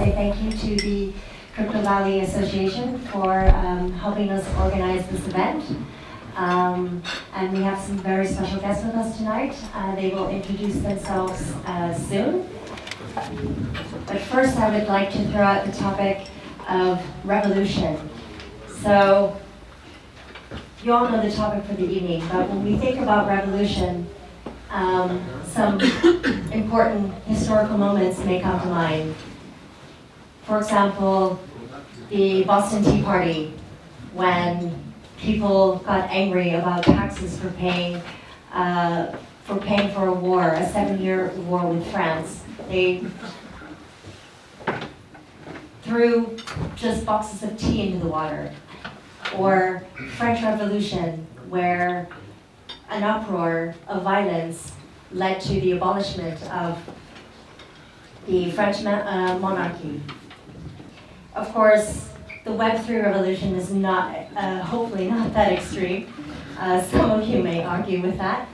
say thank you to the Crypto Valley Association for helping us organize this event. And we have some very special guests with us tonight. They will introduce themselves soon. But first I would like to throw out the topic of revolution. So, you all know the topic for the evening, but when we think about revolution, some important historical moments may come to mind. For example, the Boston Tea Party, when people got angry about taxes for paying for a war, a 7-year war with France. They threw just boxes of tea into the water. Or French Revolution, where an uproar of violence led to the abolishment of the French monarchy. Of course, the Web3 revolution is not, hopefully not that extreme. Some of you may argue with that.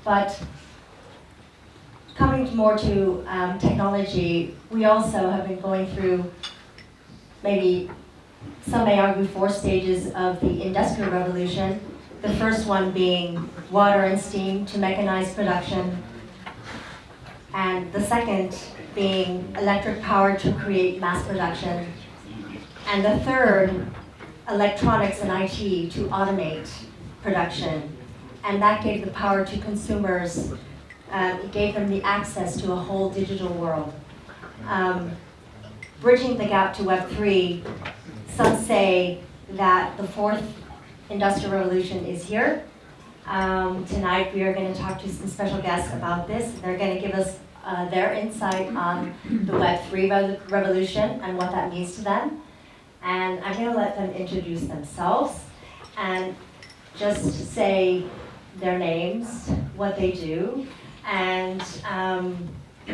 But coming more to technology, we also have been going through maybe some may argue 4 stages of the Industrial Revolution. The first one being water and steam to mechanize production, and the second being electric power to create mass production, and the third, electronics and IT to automate production. And that gave the power to consumers, it gave them the access to a whole digital world. Bridging the gap to Web3, some say that the 4th Industrial Revolution is here. Tonight we are going to talk to some special guests about this. They're going to give us their insight on the Web3 revolution and what that means to them. And I'm going to let them introduce themselves and just say their names, what they do, and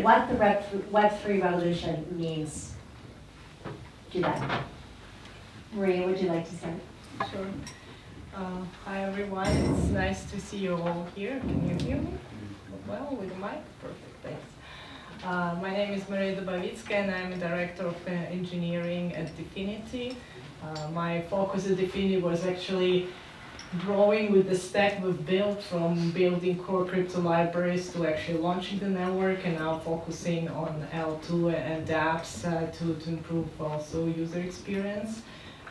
what the Web3 revolution means. Do that. Maria, would you like to start? Sure. Hi everyone, it's nice to see you all here. Can you hear me well with the mic? Perfect, thanks. My name is Maria Dubovitskaya and I'm a director of engineering at Dfinity. My focus at Dfinity was actually growing with the stack we've built, from building core crypto libraries to actually launching the network, and now focusing on L2 and apps to improve also user experience.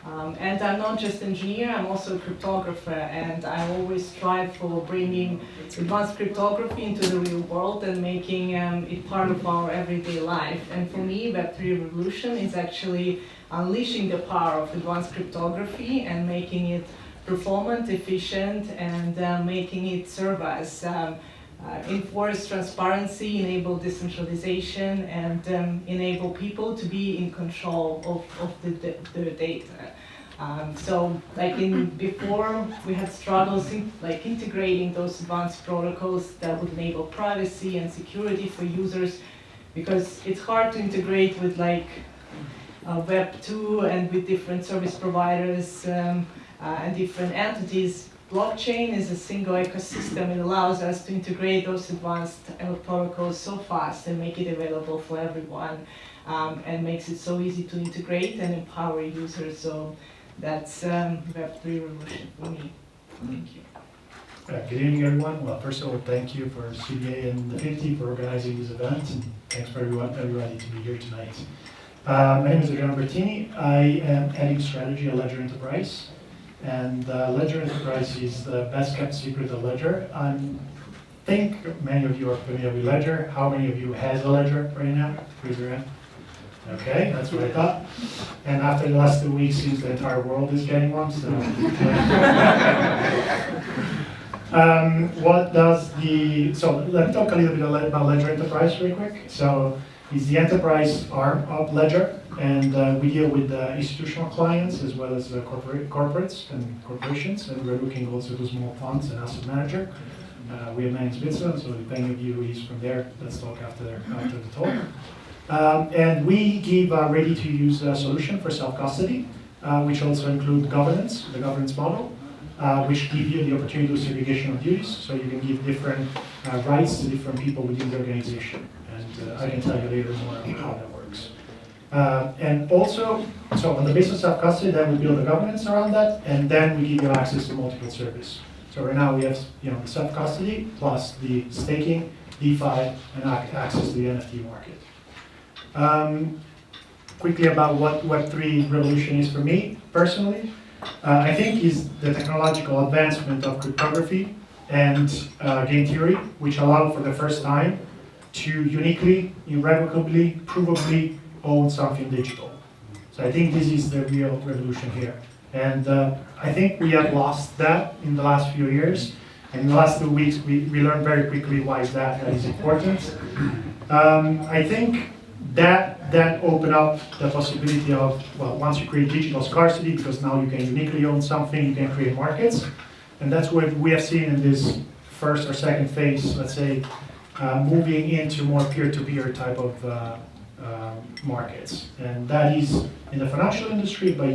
And I'm not just an engineer, I'm also a cryptographer, and I always strive for bringing advanced cryptography into the real world and making it part of our everyday life. And for me, Web3 revolution is actually unleashing the power of advanced cryptography and making it performant, efficient, and making it serve us. Enforce transparency, enable decentralization, and enable people to be in control of the data. So, like before, we had struggles in integrating those advanced protocols that would enable privacy and security for users, because it's hard to integrate with Web2 and with different service providers and different entities. Blockchain is a single ecosystem. It allows us to integrate those advanced protocols so fast and make it available for everyone, and makes it so easy to integrate and empower users. So that's Web3 revolution for me. Thank you. Good evening, everyone. Well, first of all, thank you for CBA and Dfinity for organizing this event, and thanks for everybody to be here tonight. My name is Adriano Bertini. I am heading strategy at Ledger Enterprise. And Ledger Enterprise is the best kept secret of Ledger. I think many of you are familiar with Ledger. How many of you has a Ledger right now? Raise your hand. Okay, that's what I thought. And after the last 2 weeks, seems the entire world is getting one. So, so let me talk a little bit about Ledger Enterprise really quick. So it's the enterprise arm of Ledger. And we deal with institutional clients as well as corporates and corporations, and we're looking also to small funds and asset manager. We have many in Switzerland, so if any of you is from there, let's talk after the talk. And we give a ready-to-use solution for self-custody, which also include governance, the governance model, which give you the opportunity to do segregation of duties, so you can give different rights to different people within the organization. And I can tell you later more about how that works. And also, so on the basis of self-custody, then we build a governance around that, and then we give you access to multiple services. So right now we have, the self-custody plus the staking, DeFi, and access to the NFT market. Quickly about what Web3 revolution is for me personally. I think is the technological advancement of cryptography and game theory, which allow for the first time to uniquely, irrevocably, provably own something digital. So I think this is the real revolution here. And I think we have lost that in the last few years. And in the last 2 weeks, we learned very quickly why that is important. I think that opened up the possibility of, well, once you create digital scarcity, because now you can uniquely own something, you can create markets. And that's what we have seen in this first or second phase, let's say, moving into more peer-to-peer type of markets. And that is in the financial industry, but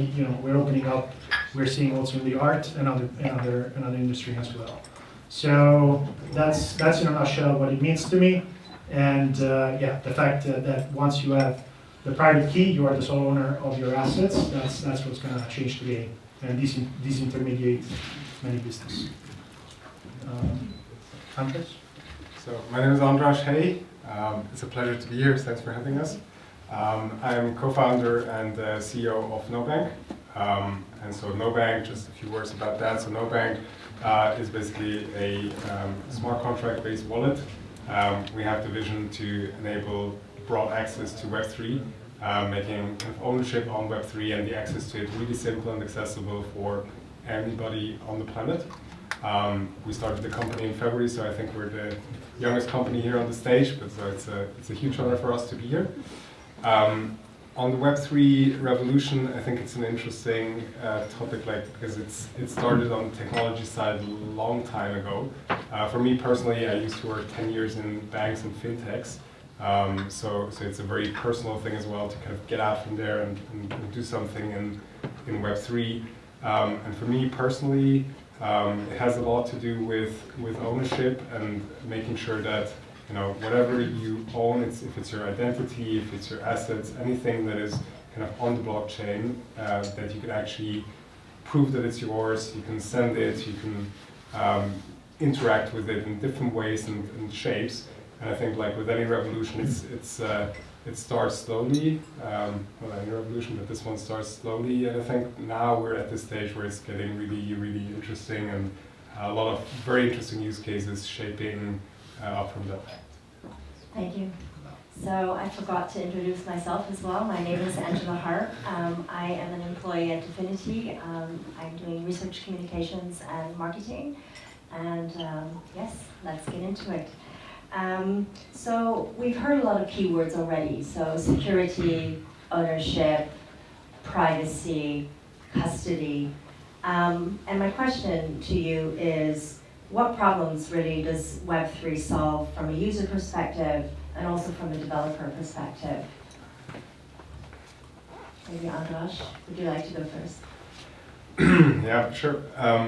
we're opening up, we're seeing also in the art and other industry as well. So that's in a nutshell what it means to me. And the fact that once you have the private key, you are the sole owner of your assets, that's what's going to change the game and disintermediate many businesses. Andras? So my name is Andras. Hejj. It's a pleasure to be here. Thanks for having us. I'm co-founder and CEO of NoBank. And so NoBank, just a few words about that. So NoBank is basically a smart contract-based wallet. We have the vision to enable broad access to Web3, making kind of ownership on Web3 and the access to it really simple and accessible for anybody on the planet. We started the company in February, so I think we're the youngest company here on the stage, but so it's a huge honor for us to be here. On the Web3 revolution, I think it's an interesting topic, because it started on the technology side a long time ago. For me personally, I used to work 10 years in banks and fintechs, so it's a very personal thing as well to kind of get out from there and do something in Web3. And for me personally, it has a lot to do with ownership and making sure that whatever you own, if it's your identity, if it's your assets, anything that is kind of on the blockchain, that you can actually prove that it's yours, you can send it, you can interact with it in different ways and shapes. And I think like with any revolution, it starts slowly, well, any revolution, but this one starts slowly. And I think now we're at this stage where it's getting really, really interesting and a lot of very interesting use cases shaping up from that. Thank you. So I forgot to introduce myself as well. My name is Angela Hart. I am an employee at Dfinity. I'm doing research communications and marketing. And yes, let's get into it. So we've heard a lot of keywords already. So security, ownership, privacy, custody. And my question to you is, what problems really does Web3 solve from a user perspective and also from a developer perspective? Maybe Andras, would you like to go first? Yeah, sure.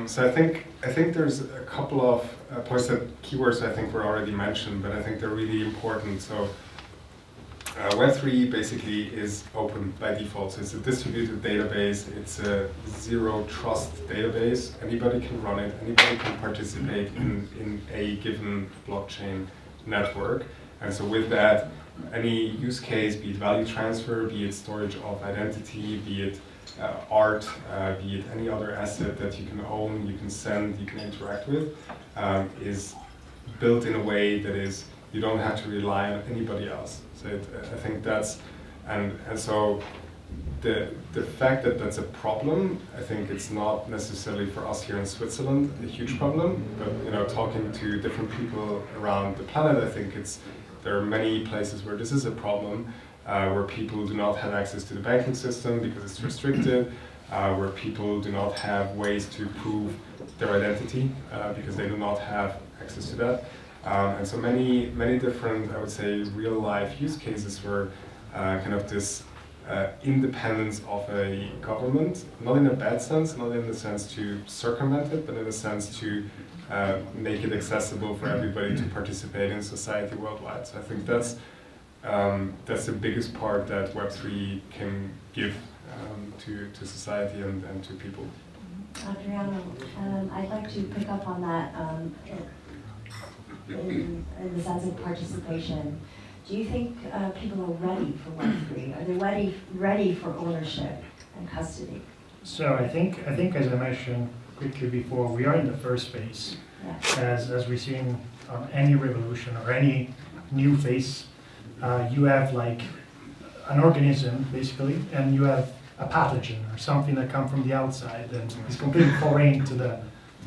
So I think there's a couple of points that keywords I think were already mentioned, but I think they're really important. So Web3 basically is open by default. So it's a distributed database. It's a zero trust database. Anybody can run it. Anybody can participate in a given blockchain network. And so with that, any use case, be it value transfer, be it storage of identity, be it art, be it any other asset that you can own, you can send, you can interact with, is built in a way that is, you don't have to rely on anybody else. So I think that's, and so the fact that that's a problem, I think it's not necessarily for us here in Switzerland a huge problem, but talking to different people around the planet, I think there are many places where this is a problem, where people do not have access to the banking system because it's restricted, where people do not have ways to prove their identity because they do not have access to that. And so many different, I would say, real life use cases where kind of this independence of a government, not in a bad sense, not in the sense to circumvent it, but in the sense to make it accessible for everybody to participate in society worldwide. So I think that's that's the biggest part that Web3 can give to society and to people. Adriano, I'd like to pick up on that in the sense of participation. Do you think people are ready for Web3? Are they ready for ownership and custody? So I think as I mentioned quickly before, we are in the first phase. Yeah. As we're seeing on any revolution or any new phase, you have like an organism basically, and you have a pathogen or something that comes from the outside and is completely foreign to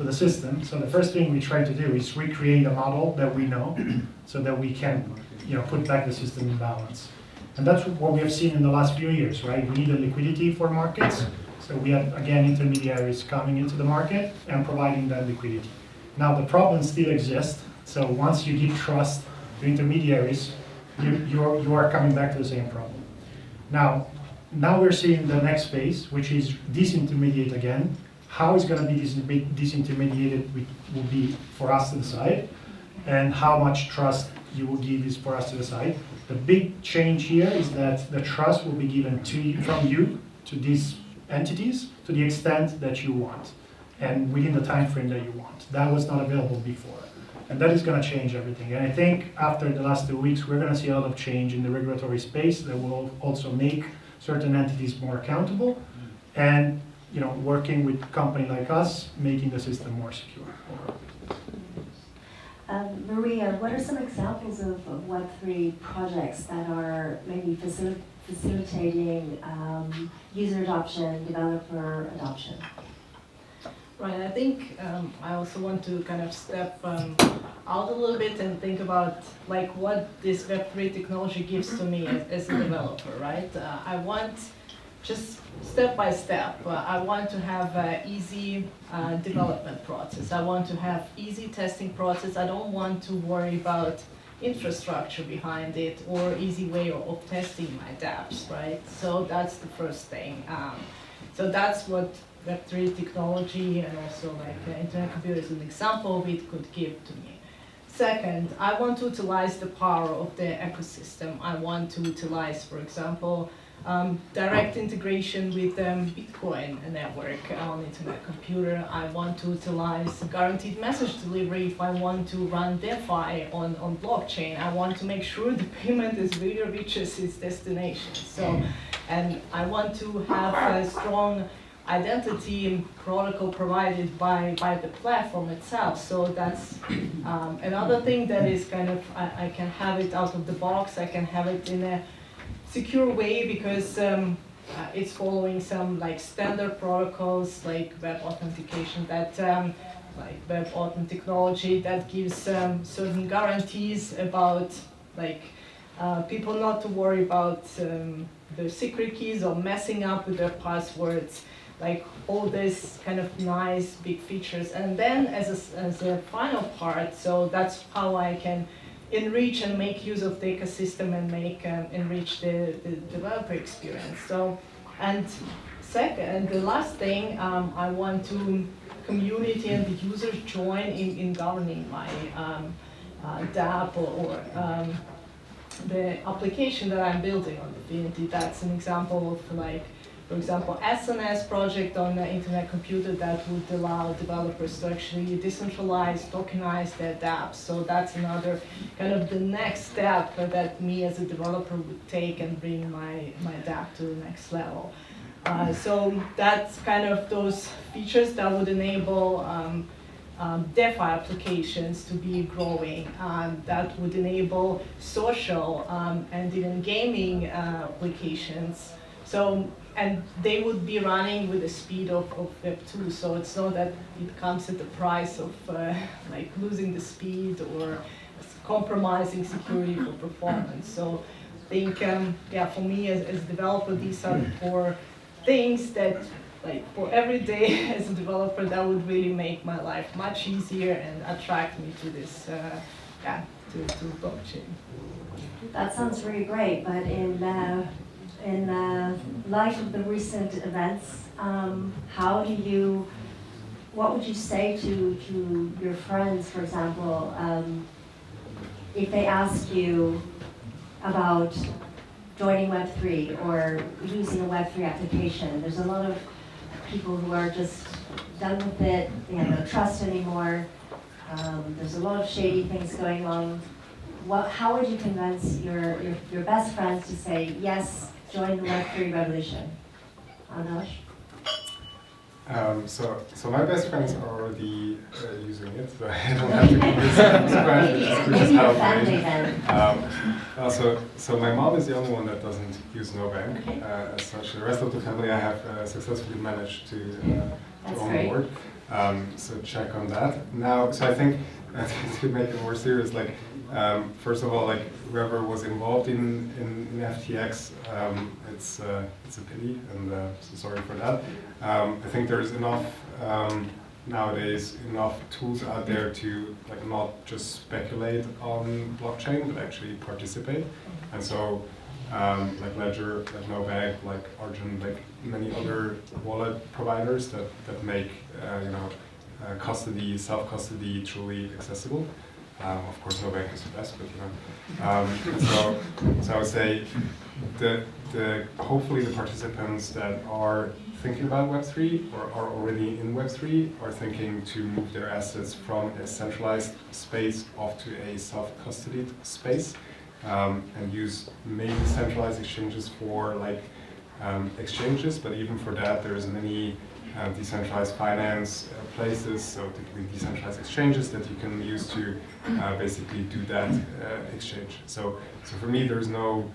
the system. So the first thing we try to do is recreate a model that we know, so that we can, put back the system in balance. And that's what we have seen in the last few years, right? We needed liquidity for markets, so we have again intermediaries coming into the market and providing that liquidity. Now the problems still exist. So once you give trust to intermediaries, you are coming back to the same problem. Now we're seeing the next phase, which is disintermediate again. How it's going to be disintermediated will be for us to decide, and how much trust you will give is for us to decide. The big change here is that the trust will be given from you to these entities to the extent that you want, and within the time frame that you want. That was not available before. And that is going to change everything. And I think after the last 2 weeks, we're going to see a lot of change in the regulatory space that will also make certain entities more accountable, and working with a company like us, making the system more secure. Maria, what are some examples of Web3 projects that are maybe facilitating user adoption, developer adoption? Right, I think I also want to kind of step out a little bit and think about like what this Web3 technology gives to me as a developer, right? I want just step by step. I want to have an easy development process. I want to have easy testing process. I don't want to worry about infrastructure behind it or easy way of testing my dApps, right? So that's the first thing. So that's what Web3 technology and also like internet computer is an example of it could give to me. Second, I want to utilize the power of the ecosystem. I want to utilize, for example, direct integration with Bitcoin network on internet computer. I want to utilize guaranteed message delivery if I want to run DeFi on blockchain. I want to make sure the payment is really reaches its destination. So, and I want to have a strong identity protocol provided by the platform itself. So that's another thing that is kind of, I can have it out of the box. I can have it in a secure way because it's following some like standard protocols like web authentication that like web authent technology that gives certain guarantees about like people not to worry about their secret keys or messing up with their passwords, like all this kind of nice big features. And then as a final part, so that's how I can enrich and make use of the ecosystem and make enrich the developer experience. So, and second, the last thing, I want to community and the users join in governing my dApp or the application that I'm building on Dfinity. That's an example of like, for example, SNS project on the internet computer that would allow developers to actually decentralize, tokenize their dApps. So that's another kind of the next step that me as a developer would take and bring my dApp to the next level. So that's kind of those features that would enable DeFi applications to be growing. That would enable social and even gaming applications. So, and they would be running with the speed of Web2, so it's not that it comes at the price of like losing the speed or compromising security for performance. So I think, yeah, for me as a developer, these are the 4 things that, like, for every day as a developer, that would really make my life much easier and attract me to this, yeah, to blockchain. That sounds really great, but in light of the recent events, what would you say to your friends, for example, if they ask you, about joining Web3 or using a Web3 application. There's a lot of people who are just done with it, they have no trust anymore. There's a lot of shady things going on. How would you convince your best friends to say, yes, join the Web3 revolution? Andras? So my best friends are already using it, so I don't have to convince them, which is helpful. So my mom is the only one that doesn't use NoBank. Okay. As such, the rest of the family I have successfully managed to That's onboard. So check on that. Now, so I think to make it more serious, like first of all, like whoever was involved in FTX, it's a pity, and so sorry for that. I think there's enough nowadays enough tools out there to like not just speculate on blockchain, but actually participate. And so like Ledger, like NoBank, like Argent, like many other wallet providers that make custody, self-custody truly accessible. Of course, NoBank is the best, but so I would say hopefully the participants that are thinking about Web3 or are already in Web3 are thinking to move their assets from a centralized space off to a self-custodied space, and use maybe centralized exchanges for like exchanges, but even for that there's many decentralized finance places, so typically decentralized exchanges that you can use to basically do that exchange. So for me, there's no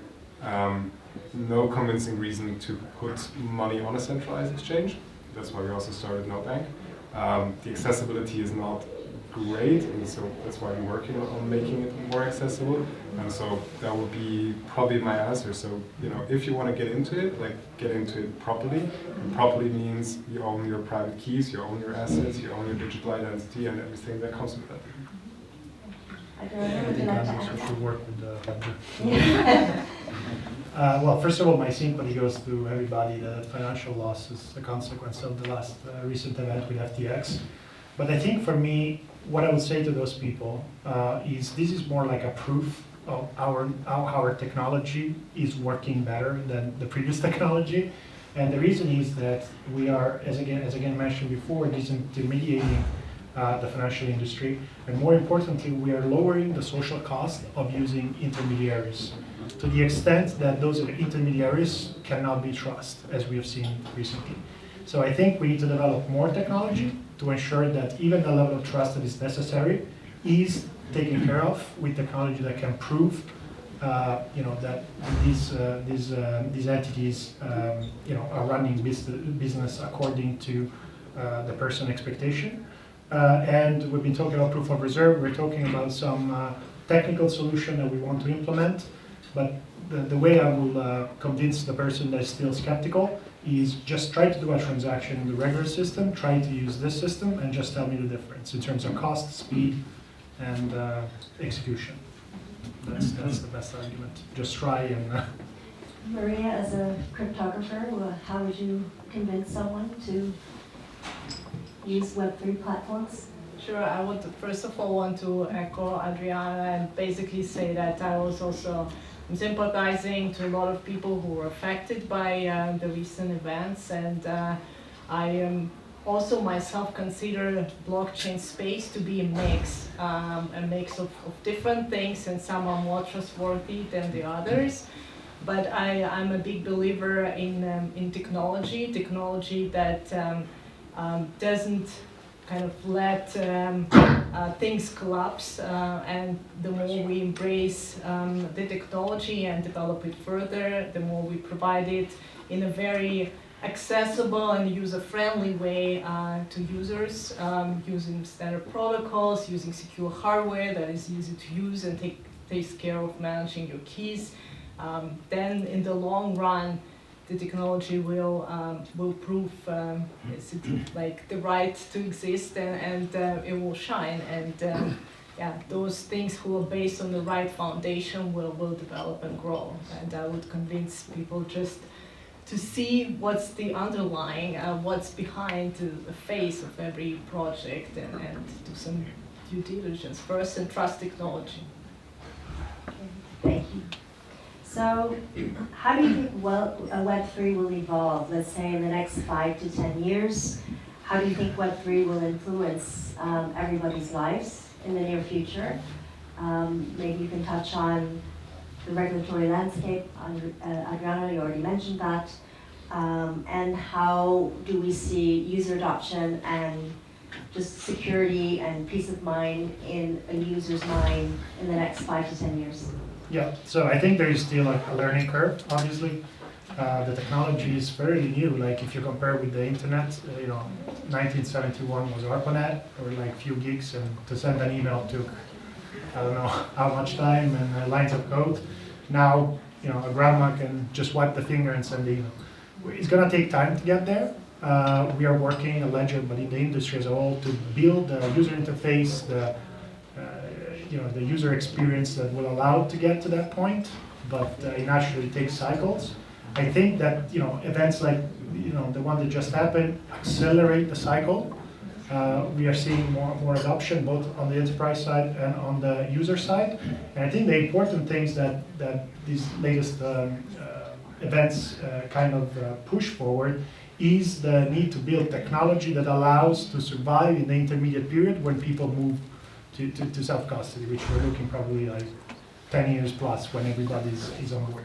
convincing reason to put money on a centralized exchange. That's why we also started NoBank. The accessibility is not great, and so that's why we're working on making it more accessible. And so that would be probably my answer. So if you want to get into it, like get into it properly. And properly means you own your private keys, you own your assets, you own your digital identity, and everything that comes with that. Adriano, I would you think like to Andras add? should work with the Ledger. Yeah. Well, first of all, my sympathy goes to everybody. The financial loss is a consequence of the last recent event with FTX. But I think for me, what I would say to those people is this is more like a proof of how our technology is working better than the previous technology. And the reason is that we are, as again mentioned before, disintermediating the financial industry. And more importantly, we are lowering the social cost of using intermediaries to the extent that those intermediaries cannot be trusted, as we have seen recently. So I think we need to develop more technology to ensure that even the level of trust that is necessary is taken care of with technology that can prove, that these entities, are running business according to the person expectation. And we've been talking about proof of reserve. We're talking about some technical solution that we want to implement. But the way I will convince the person that is still skeptical is just try to do a transaction in the regular system, try to use this system, and just tell me the difference in terms of cost, speed, and execution. That's the best argument. Just try and... Maria, as a cryptographer, how would you convince someone to use Web3 platforms? Sure, I would first of all want to echo Adriana and basically say that I was also sympathizing to a lot of people who were affected by the recent events, and I am also myself consider blockchain space to be a mix of different things, and some are more trustworthy than the others. But I'm a big believer in technology that doesn't kind of let things collapse, and the more we embrace the technology and develop it further, the more we provide it in a very accessible and user-friendly way to users, using standard protocols, using secure hardware that is easy to use and takes care of managing your keys, then in the long run, the technology will prove like the right to exist, and it will shine, and those things who are based on the right foundation will develop and grow. And I would convince people just to see what's the underlying, what's behind the face of every project, and do some due diligence first and trust technology. Thank you. So, how do you think Web3 will evolve, let's say in the next 5 to 10 years? How do you think Web3 will influence everybody's lives in the near future? Maybe you can touch on the regulatory landscape. Adriano, you already mentioned that. And how do we see user adoption and just security and peace of mind in a user's mind in the next 5 to 10 years? Yeah, so I think there is still like a learning curve, obviously. The technology is fairly new. Like if you compare with the internet, 1971 was ARPANET, or like few gigs, and to send an email took, I don't know how much time and lines of code. Now, a grandma can just wipe the finger and send the email. It's gonna take time to get there. We are working a Ledger, but in the industry as a whole, to build the user interface, the user experience that will allow it to get to that point. But it naturally takes cycles. I think that events like the one that just happened accelerate the cycle. We are seeing more adoption both on the enterprise side and on the user side. And I think the important things that these latest events kind of push forward is the need to build technology that allows to survive in the intermediate period when people move to self-custody, which we're looking probably like 10 years plus when everybody is on board.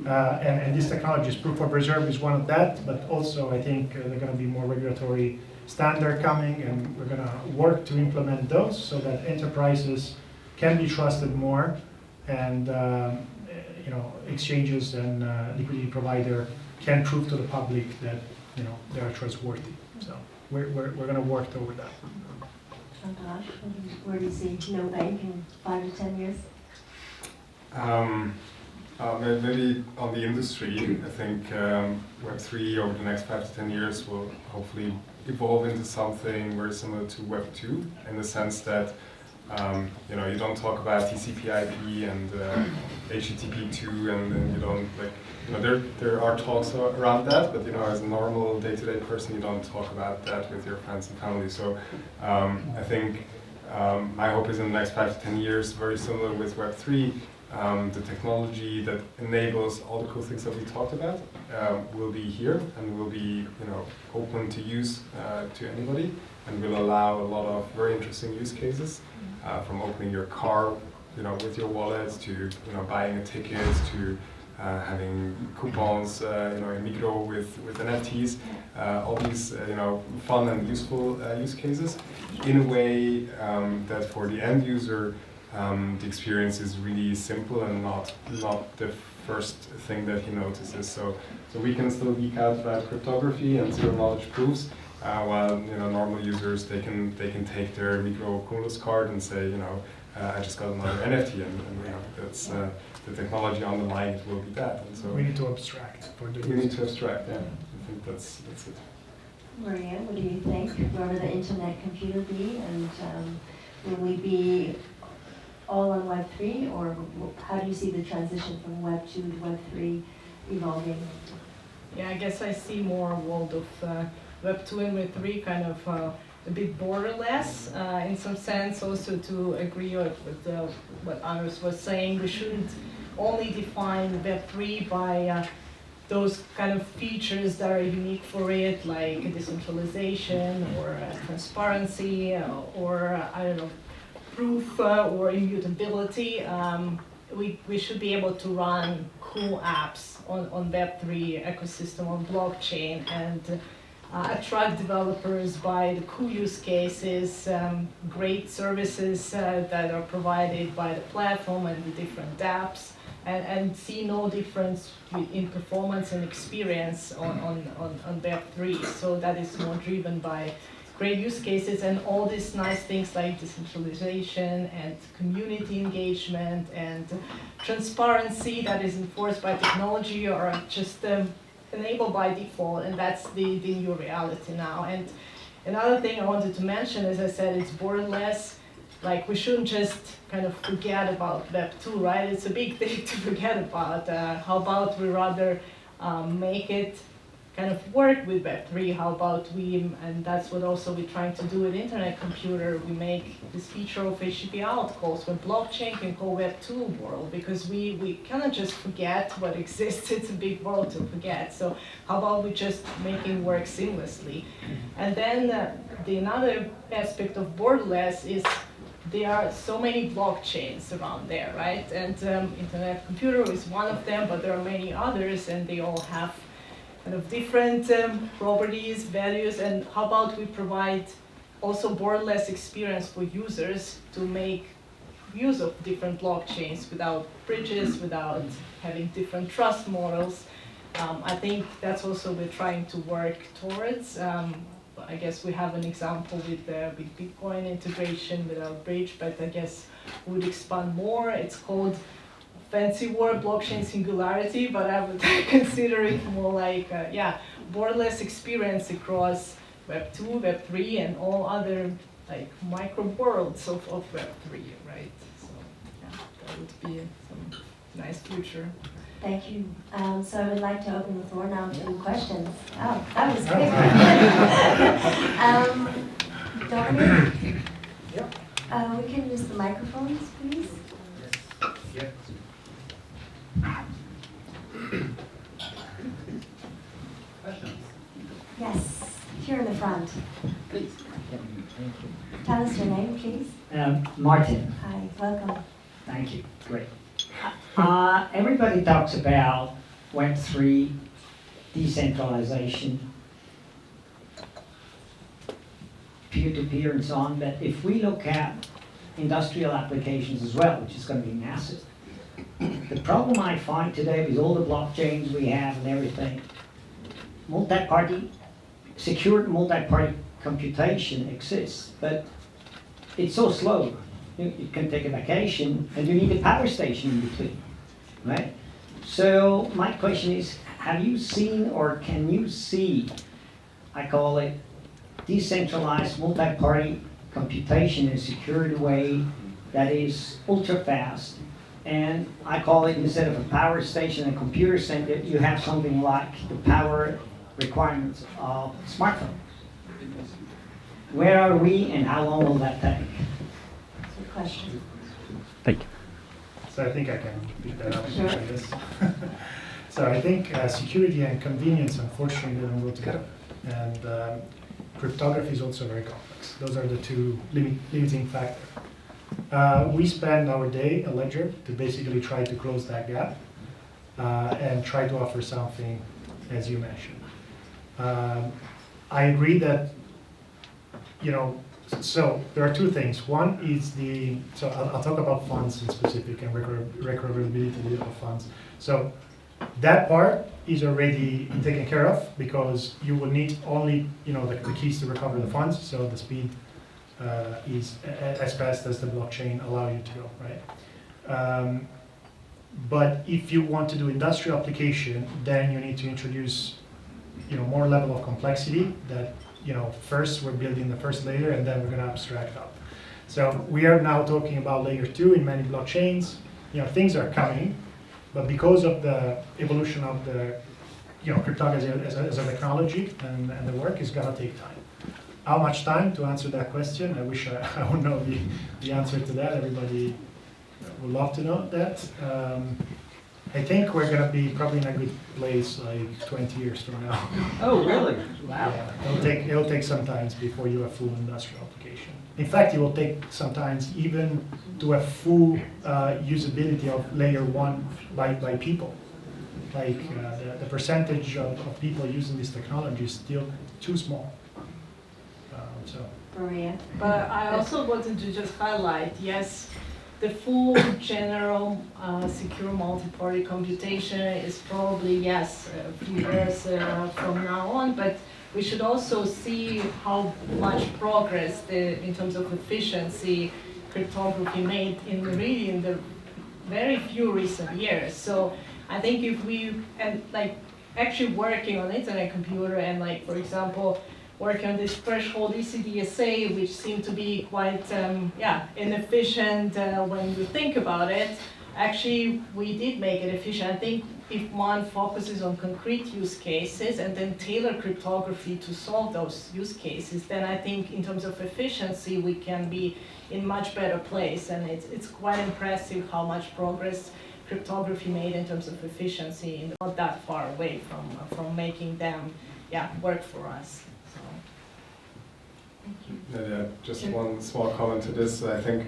And this technology is proof of reserve is one of that, but also I think there are going to be more regulatory standard coming, and we're going to work to implement those so that enterprises can be trusted more, and exchanges and liquidity provider can prove to the public that they are trustworthy. So we're going to work toward that. Andras, where do you see NoBank in 5 to 10 years? Maybe on the industry, I think Web3 over the next 5 to 10 years will hopefully evolve into something very similar to Web2, in the sense that you don't talk about TCP/IP and HTTP2, and then you don't there are talks around that, but as a normal day-to-day person, you don't talk about that with your friends and family. So I think my hope is in the next 5 to 10 years, very similar with Web3. The technology that enables all the cool things that we talked about will be here and will be open to use to anybody, and will allow a lot of very interesting use cases, from opening your car with your wallet, to buying a ticket, to having coupons in Migros with NFTs, all these fun and useful use cases in a way that for the end user the experience is really simple and not the first thing that he notices. So we can still geek out about cryptography and zero knowledge proofs, while normal users they can take their Migros Cumulus card and say I just got another NFT, and that's the technology underlying it will be that. And so we need to abstract. We need to abstract. Yeah, I think that's it. Maria, what do you think? Where will the internet computer be, and will we be all on Web3, or how do you see the transition from Web2 to Web3 evolving? Yeah, I guess I see more a world of Web2 and Web3 kind of a bit borderless in some sense. Also to agree with what Andras was saying, we shouldn't only define Web3 by those kind of features that are unique for it, like decentralization or transparency or I don't know, proof or immutability. We should be able to run cool apps on Web3 ecosystem, on blockchain, and attract developers by the cool use cases, great services that are provided by the platform and the different dApps, and see no difference in performance and experience on Web3. So that is more driven by great use cases and all these nice things like decentralization and community engagement and transparency that is enforced by technology, or just enabled by default, and that's the new reality now. And another thing I wanted to mention, as I said, it's borderless. Like, we shouldn't just kind of forget about Web2, right? It's a big thing to forget about. How about we rather make it kind of work with Web3, how about we, and that's what also we're trying to do with Internet Computer, we make this feature of HTTP out calls when blockchain can call Web2 world, because we cannot just forget what exists, it's a big world to forget. So how about we just making work seamlessly? And then the another aspect of borderless is there are so many blockchains around there, right? And Internet Computer is one of them, but there are many others, and they all have kind of different properties, values, and how about we provide also borderless experience for users to make use of different blockchains without bridges, without having different trust models. I think that's also we're trying to work towards. I guess we have an example with Bitcoin integration without bridge, but I guess we would expand more. It's called fancy word, blockchain singularity, but I would consider it more like, borderless experience across Web2, Web3, and all other like micro worlds of Web3, right? So yeah, that would be some nice future. Thank you. So I would like to open the floor now to questions. Oh, that was quick. Dominic? Yep. We can use the microphones, please. Yes. Questions? Yes, here in the front. Please. Tell us your name, please. Martin, Hi, welcome. thank you. Great. Everybody talks about Web3, decentralization, peer-to-peer and so on, but if we look at industrial applications as well, which is going to be massive, the problem I find today with all the blockchains we have and everything, multi-party, secured multi-party computation exists, but it's so slow. You can take a vacation and you need a power station in between, right? So my question is, have you seen or can you see, I call it decentralized multi-party computation in a secured way that is ultra fast, and I call it, instead of a power station and computer center, you have something like the power requirements of smartphones. Where are we and how long will that take? Good question. Thank you. So I think I can pick that up, Sure. I guess. So I think security and convenience, unfortunately, don't go together. And cryptography is also very complex. Those are the two limiting factors. We spend our day at Ledger to basically try to close that gap and try to offer something, as you mentioned. I agree that, so there are two things. One is so I'll talk about funds in specific and recoverability of funds. So that part is already taken care of because you will need only, the keys to recover the funds. So the speed is as fast as the blockchain allow you to go, right? But if you want to do industrial application, then you need to introduce, more level of complexity that, first we're building the first layer and then we're going to abstract up. So we are now talking about layer 2 in many blockchains. Things are coming, but because of the evolution of the, cryptography as a technology and the work is going to take time. How much time to answer that question? I wish I would know the answer to that. Everybody would love to know that. I think we're going to be probably in a good place like 20 years from now. Oh, really? Wow. Yeah, it'll take some time before you have full industrial application. In fact, it will take some time even to have full usability of layer 1 by people. Like the percentage of people using this technology is still too small. Maria? But I also wanted to just highlight, yes, the full general secure multi-party computation is probably, yes, a few years from now on, but we should also see how much progress in terms of efficiency cryptography made in the very few recent years. So I think if we, actually working on Internet Computer and for example, working on this threshold ECDSA, which seemed to be quite inefficient when you think about it. Actually, we did make it efficient. I think if one focuses on concrete use cases and then tailor cryptography to solve those use cases, then I think in terms of efficiency, we can be in much better place. And it's quite impressive how much progress cryptography made in terms of efficiency, and not that far away from making them work for us. So, thank you. Yeah, just one small comment to this. I think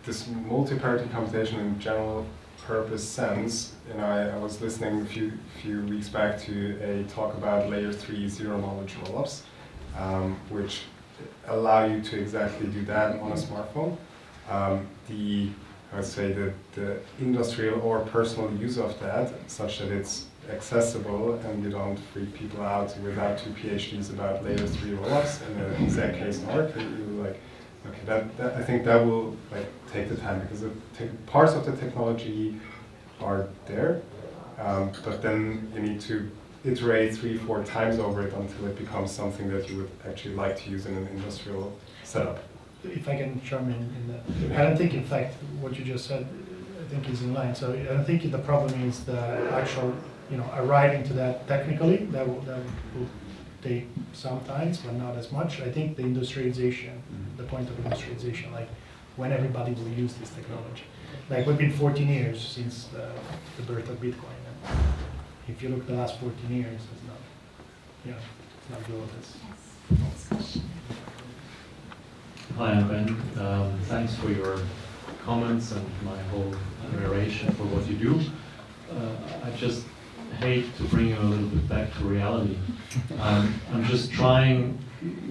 this multi-party computation in general purpose sense, I was listening a few weeks back to a talk about layer 3 zero-knowledge rollups, which allow you to exactly do that on a smartphone. I would say the industrial or personal use of that, such that it's accessible and you don't freak people out without 2 PhDs about layer 3 rollups and an exact case art. You like, okay, I think that will take the time, because parts of the technology are there, but then you need to iterate 3-4 times over it until it becomes something that you would actually like to use in an industrial setup. If I can chime in that, I don't think, in fact, what you just said, I think is in line. So I don't think the problem is the actual, arriving to that technically. That will take some time, but not as much. I think the industrialization, the point of industrialization, like when everybody will use this technology. Like we've been 14 years since the birth of Bitcoin. And if you look at the last 14 years, it's not, it's not good. Yes, next question. Hi, I'm Ben. Thanks for your comments and my whole admiration for what you do. I just hate to bring you a little bit back to reality. I'm just trying,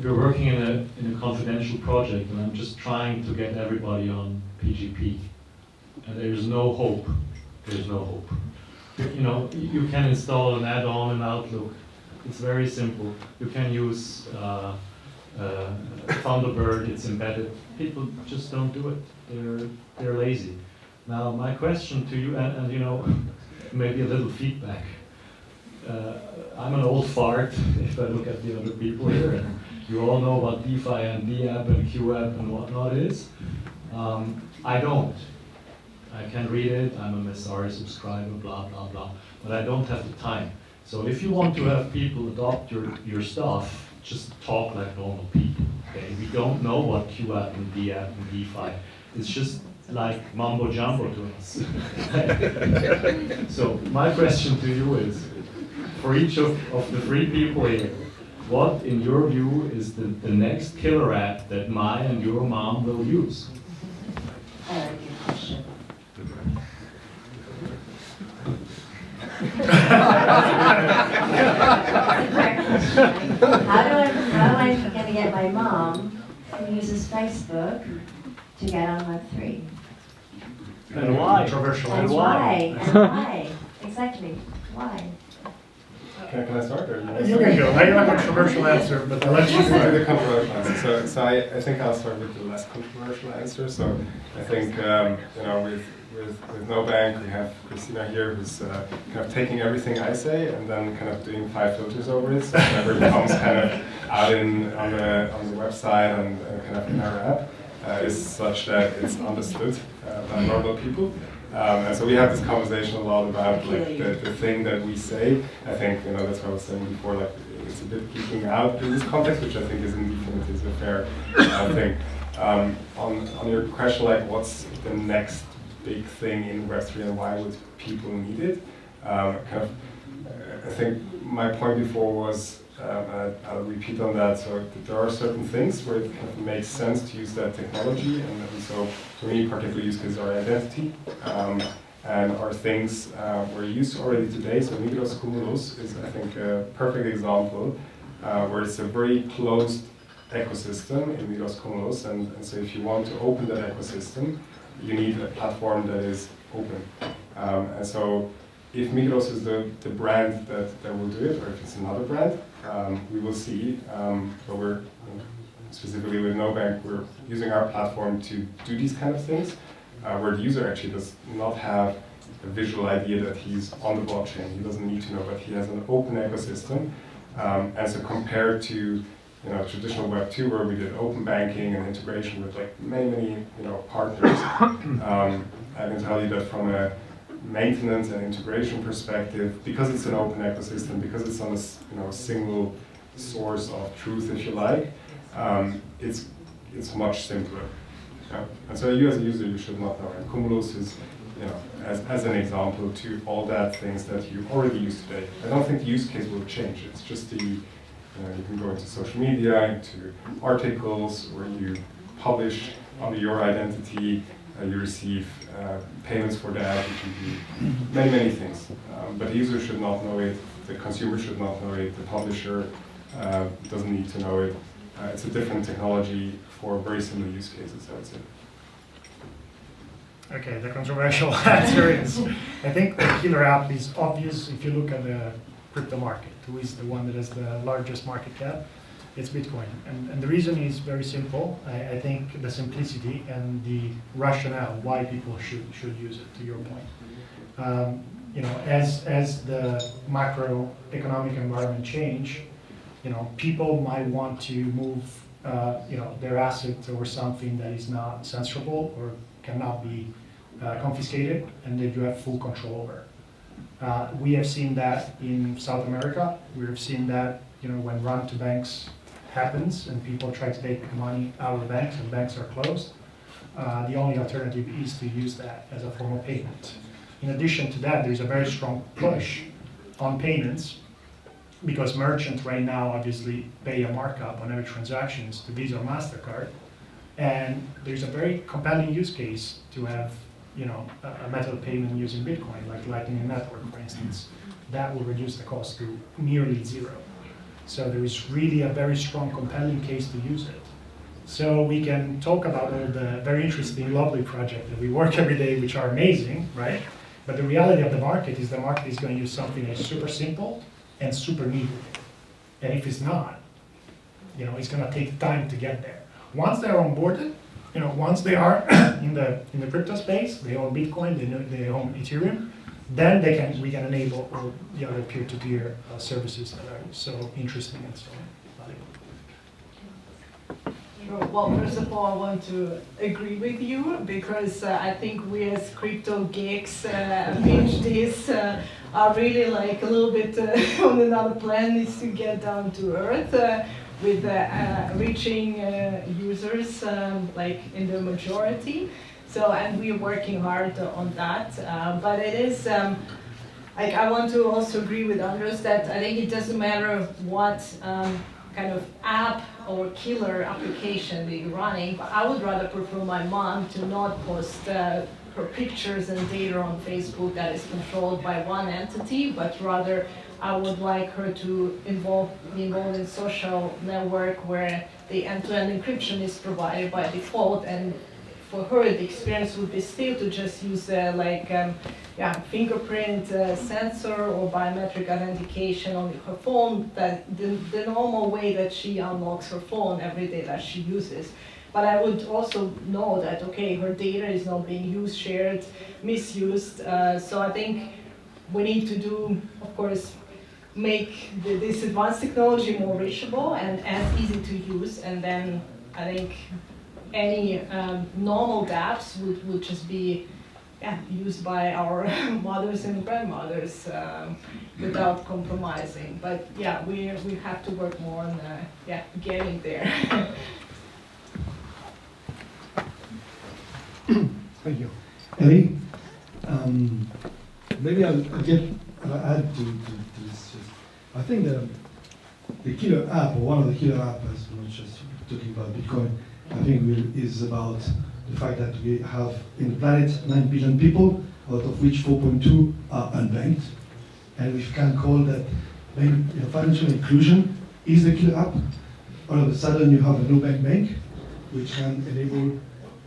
we're working in a confidential project, and I'm just trying to get everybody on PGP. And there's no hope. There's no hope. You can install an add-on in Outlook. It's very simple. You can use Thunderbird, it's embedded. People just don't do it. They're lazy. Now, my question to you, and maybe a little feedback. I'm an old fart if I look at the other people here, and you all know what DeFi and DApp and QApp and whatnot is. I don't. I can read it, I'm a Messari subscriber, blah, blah, blah, but I don't have the time. So if you want to have people adopt your stuff, just talk like normal people, okay? We don't know what QApp and DApp and DeFi. It's just like mumbo jumbo to us. So my question to you is, for each of the 3 people here, what in your view is the next killer app that my and your mom will use? Good question. How am I going to get my mom who uses Facebook to get on Web3? And why? Controversial. And why? And why? Exactly. Why? Can I start? Or You can go. I have a controversial answer, but I'll let you start go. with the controversial answer. So I think I'll start with the less controversial answer. So I think with NoBank, we have Christina here, who's kind of taking everything I say and then kind of doing 5 filters over it, so whatever comes kind of out on the website and kind of in our app is such that it's understood by normal people. And so we have this conversation a lot about like the thing that we say. I think that's what I was saying before. Like it's a bit geeking out in this context, which I think is in Dfinity is a fair thing. On your question, like what's the next big thing in Web3 and why would people need it? I think my point before was, I'll repeat on that, so there are certain things where it kind of makes sense to use that technology, and so for me, particular use cases are identity, and are things we're used already today. So Migros Cumulus is, I think, a perfect example where it's a very closed ecosystem in Migros Cumulus, and so if you want to open that ecosystem, you need a platform that is open. And so if Migros is the brand that will do it, or if it's another brand, we will see. But we're, specifically with NoBank, we're using our platform to do these kind of things, where the user actually does not have a visual idea that he's on the blockchain. He doesn't need to know, but he has an open ecosystem. And so compared to traditional Web2, where we did open banking and integration with like many partners, I can tell you that from a maintenance and integration perspective, because it's an open ecosystem, because it's on a single source of truth, if you like, it's much simpler. Yeah? And so you as a user, you should not know. And Cumulus is, as an example to all that things that you already use today. I don't think the use case will change. It's just you can go into social media, into articles where you publish under your identity, you receive payments for that, you can do many, many things. But the user should not know it, the consumer should not know it, the publisher doesn't need to know it. It's a different technology for very similar use cases, I would say. Okay, the controversial answer is, I think the killer app is obvious if you look at the crypto market. Who is the one that has the largest market cap? It's Bitcoin. And the reason is very simple. I think the simplicity and the rationale why people should use it, to your point. As the macroeconomic environment change, people might want to move their assets over something that is not censorable or cannot be confiscated, and that you have full control over. We have seen that in South America. We have seen that when run to banks happens and people try to take money out of banks and banks are closed. The only alternative is to use that as a form of payment. In addition to that, there's a very strong push on payments because merchants right now obviously pay a markup on every transaction to Visa or MasterCard. And there's a very compelling use case to have a method of payment using Bitcoin, like Lightning Network, for instance. That will reduce the cost to nearly zero. So there is really a very strong, compelling case to use it. So we can talk about all the very interesting, lovely projects that we work every day, which are amazing, right? But the reality of the market is going to use something that's super simple and super needed. And if it's not, it's going to take time to get there. Once they're onboarded, once they are in the crypto space, they own Bitcoin, they own Ethereum, then we can enable all the other peer-to-peer services that are so interesting and so valuable. Sure. Well, first of all, I want to agree with you because I think we as crypto geeks, PhDs, are really like a little bit on another planet, is to get down to earth with reaching users like in the majority. So, and we're working hard on that, but it is, I want to also agree with Andras that I think it doesn't matter what kind of app or killer application they're running, but I would rather prefer my mom to not post her pictures and data on Facebook that is controlled by one entity, but rather I would like her to be involved in social network where the end-to-end encryption is provided by default, and for her the experience would be still to just use fingerprint sensor or biometric authentication on her phone, that the normal way that she unlocks her phone every day that she uses. But I would also know that, okay, her data is not being used, shared, misused. So I think we need to do, of course, make this advanced technology more reachable and as easy to use. And then I think any normal dApps would just be used by our mothers and grandmothers without compromising. But yeah, we have to work more on getting there. Thank you. Ellie, maybe I'll add to this. I think the killer app, or one of the killer apps, as much as talking about Bitcoin, I think is about the fact that we have in the planet 9 billion people, out of which 4.2 are unbanked. And we can call that financial inclusion is the killer app. All of a sudden you have a NoBank bank, which can enable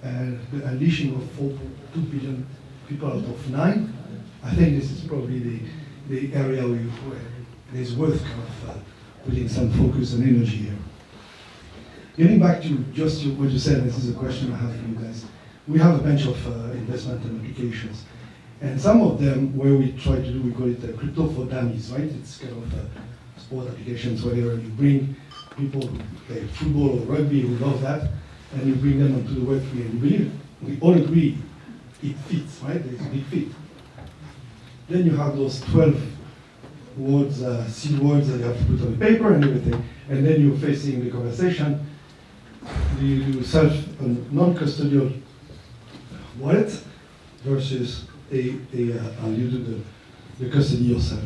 the unleashing of 4.2 billion people out of 9. I think this is probably the area where it is worth kind of putting some focus and energy here. Getting back to just what you said, this is a question I have for you guys. We have a bunch of investment applications. And some of them, where we try to do, we call it crypto for dummies, right? It's kind of sport applications, where you bring people who play football or rugby who love that, and you bring them onto the Web3, and you believe it. We all agree it fits, right? There's a big fit. Then you have those 12 words, seed words that you have to put on the paper and everything, and then you're facing the conversation. Do you do self non-custodial wallet versus you do the custody yourself?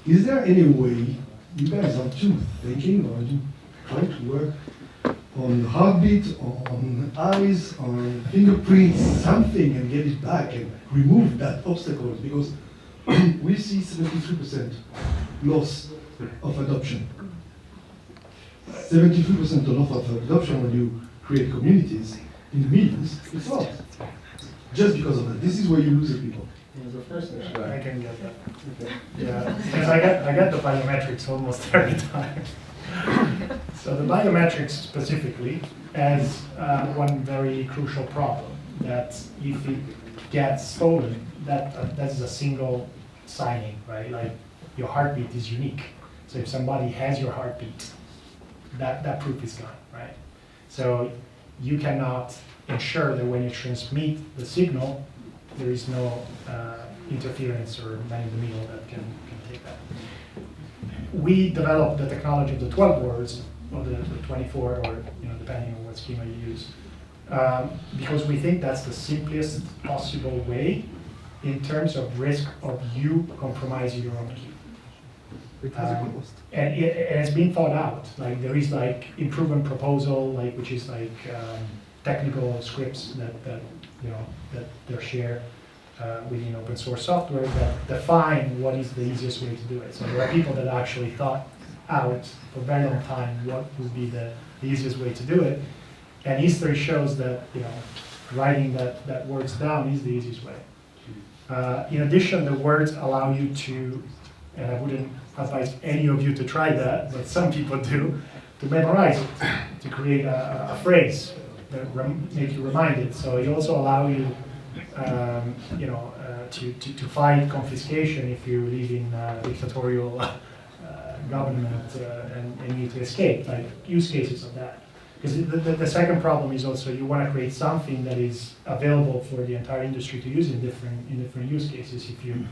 Is there any way you guys are too thinking or you trying to work on heartbeat, on eyes, on fingerprints, something, and get it back and remove that obstacle? Because we see 73% loss of adoption. 73% loss of adoption when you create communities in the millions, it's lost. Just because of that. This is where you lose the people. I can get that. Yeah, because I get the biometrics almost every time. So the biometrics specifically has one very crucial problem, that if it gets stolen, that's a single signing, right? Like your heartbeat is unique. So if somebody has your heartbeat, that proof is gone, right? So you cannot ensure that when you transmit the signal, there is no interference or man in the middle that can take that. We developed the technology of the 12 words, or the 24, or depending on what schema you use, because we think that's the simplest possible way in terms of risk of you compromising your own key. And it's been thought out. Like there is like improvement proposal, which is technical scripts that they're shared within open source software that define what is the easiest way to do it. So there are people that actually thought out for a very long time what would be the easiest way to do it. And history shows that writing that words down is the easiest way. In addition, the words allow you to, and I wouldn't advise any of you to try that, but some people do, to memorize it, to create a phrase that make you reminded. So it also allows you, to fight confiscation if you live in a dictatorial government and you need to escape, like use cases of that. Because the second problem is also you want to create something that is available for the entire industry to use in different use cases. If you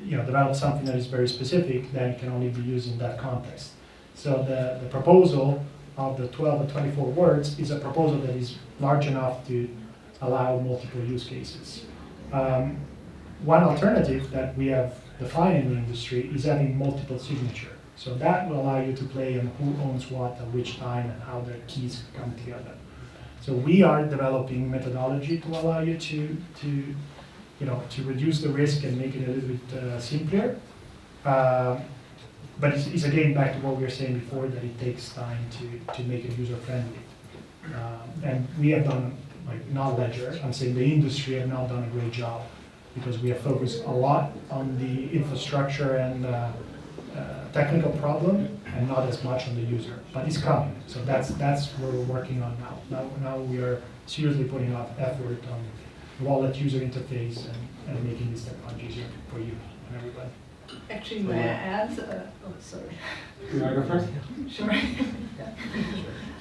develop something that is very specific, then it can only be used in that context. So the proposal of the 12 or 24 words is a proposal that is large enough to allow multiple use cases. One alternative that we have defined in the industry is having multiple signature. So that will allow you to play on who owns what at which time and how the keys come together. So we are developing methodology to allow you to reduce the risk and make it a little bit simpler. But it's again back to what we were saying before, that it takes time to make it user friendly. And we have done, not Ledger, I'm saying the industry have not done a great job, because we have focused a lot on the infrastructure and technical problem and not as much on the user. But it's coming, so that's what we're working on now. Now we are seriously putting up effort on wallet user interface and making this technology easier for you and everybody. Actually, may I add? Sorry. You want to go first? Sure.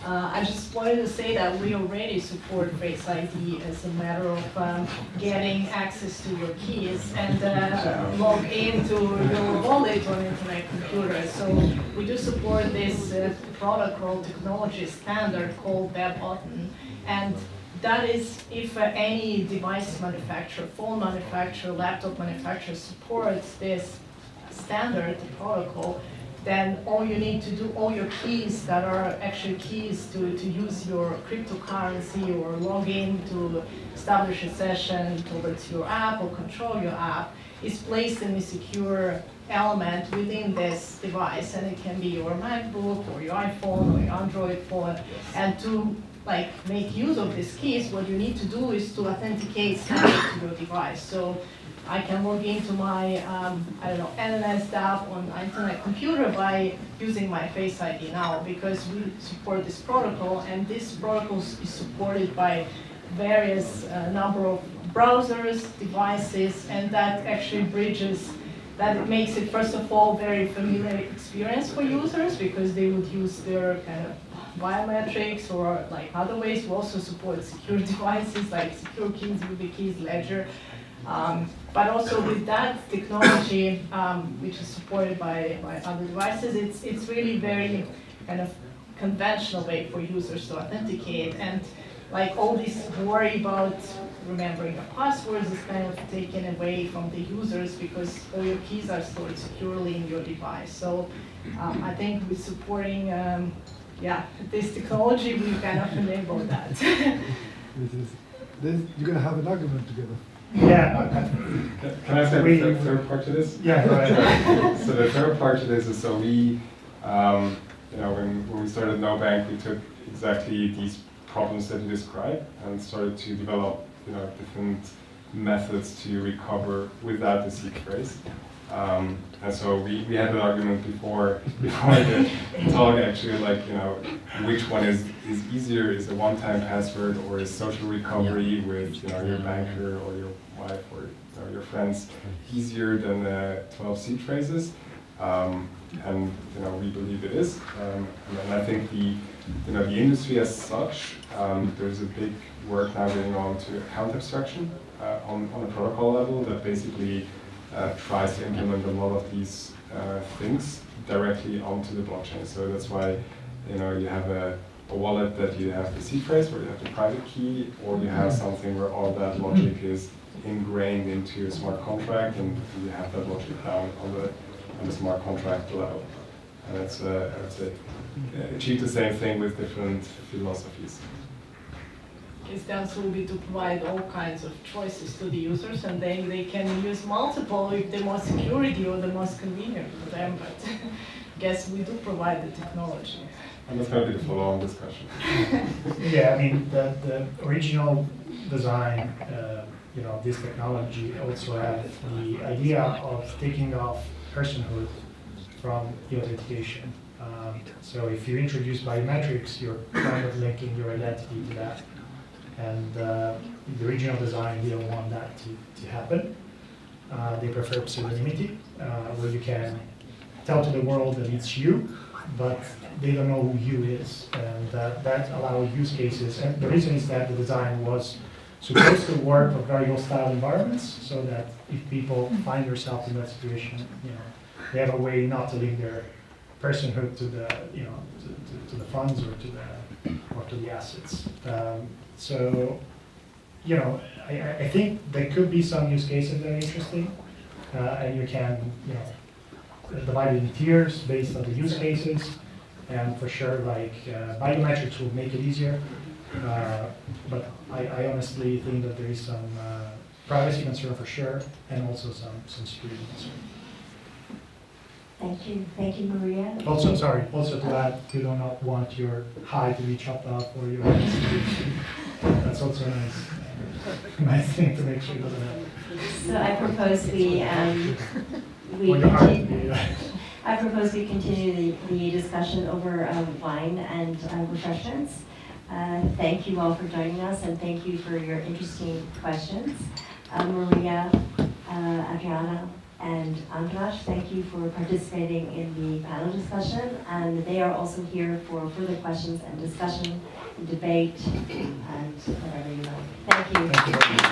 I just wanted to say that we already support Face ID as a matter of getting access to your keys and log into your wallet on internet computer. So we do support this protocol technology standard called Bertini, and that is if any device manufacturer, phone manufacturer, laptop manufacturer supports this standard protocol, then all you need to do, all your keys that are actually keys to use your cryptocurrency or log in to establish a session towards your app or control your app, is placed in a secure element within this device. And it can be your MacBook or your iPhone or your Android phone. And to make use of these keys, what you need to do is to authenticate to your device. So I can log into my, NNS app on internet computer by using my Face ID now, because we support this protocol, and this protocol is supported by various number of browsers, devices, and that actually bridges that it makes it, first of all, very familiar experience for users because they would use their kind of biometrics or like other ways. We also support secure devices like secure keys, YubiKeys, Ledger. But also with that technology, which is supported by other devices, it's really very kind of conventional way for users to authenticate. And like all this worry about remembering your passwords is kind of taken away from the users because all your keys are stored securely in your device. So I think with supporting this technology, we kind of enable that. You're going to have an argument together. Yeah. Can I say the third part to this? Yeah, go ahead. So the third part to this is, so we, when we started NoBank, we took exactly these problems that you described and started to develop, different methods to recover without the seed phrase. And so we had an argument before the talk actually, like, which one is easier? Is a one-time password or is social recovery with, your banker or your wife or your friends easier than 12 seed phrases? And we believe it is. And I think the industry as such, there's a big work now going on to account abstraction on a protocol level that basically tries to implement a lot of these things directly onto the blockchain. So that's why you have a wallet that you have the seed phrase where you have the private key, or you have something where all that logic is ingrained into a smart contract, and you have that logic down on the smart contract level. And it's achieve the same thing with different philosophies. Its dance will be to provide all kinds of choices to the users, and then they can use multiple if the most security or the most convenient for them. But I guess we do provide the technology. And that's going to be the follow-on discussion. Yeah, I mean, the original design, this technology also had the idea of taking off personhood from the authentication. So if you introduce biometrics, you're kind of linking your identity to that. And the original design didn't want that to happen. They prefer pseudonymity, where you can tell to the world that it's you, but they don't know who you is. And that allows use cases. And the reason is that the design was supposed to work for very hostile environments, so that if people find themselves in that situation, they have a way not to link their personhood to the, to the funds or to the assets. So, I think there could be some use cases that are interesting, and you can, divide it in tiers based on the use cases, and for sure, like biometrics will make it easier. But I honestly think that there is some privacy concern for sure, and also some security concern. Thank you, Maria. Also to add, you do not want your high to be chopped off or your that's also a nice thing to make sure it doesn't happen. So I propose we continue the discussion over wine and refreshments. Thank you all for joining us, and thank you for your interesting questions. Maria, Adriano, and Andras, thank you for participating in the panel discussion, and they are also here for further questions and discussion, and debate, and whatever you like. Thank you. Thank you.